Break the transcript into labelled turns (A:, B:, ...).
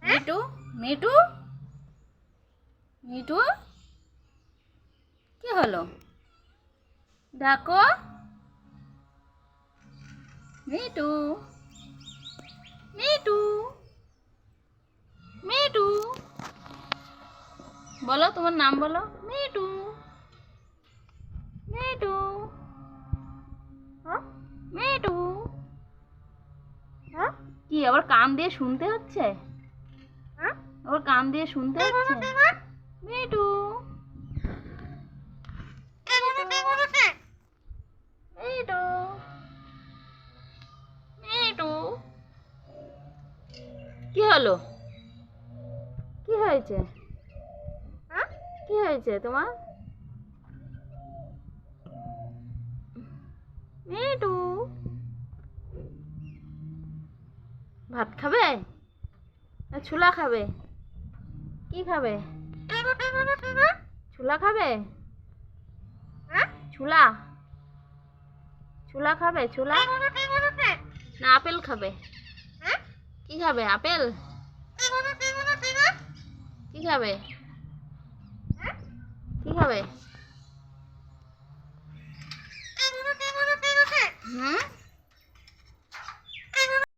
A: Me too Mitu Mitu কি হলো? ডাকো মিটু মিটু মিটু বলো, তোমার নাম বলো। মিটু মিটু মিটু। কি আবার কান দিয়ে শুনতে হচ্ছে? আবার কান দিয়ে শুনতে হচ্ছে? মিটু মিটু মিটু কি হলো? কি হয়েছে? কি হয়েছে তোমার? মিটু ভাত খাবে না ছোলা খাবে? কি খাবে? ছোলা খাবে? ছোলা ছোলা খাবে? ছোলা না আপেল খাবে? কি খাবে? আপেল? কি খাবে? কি খাবে?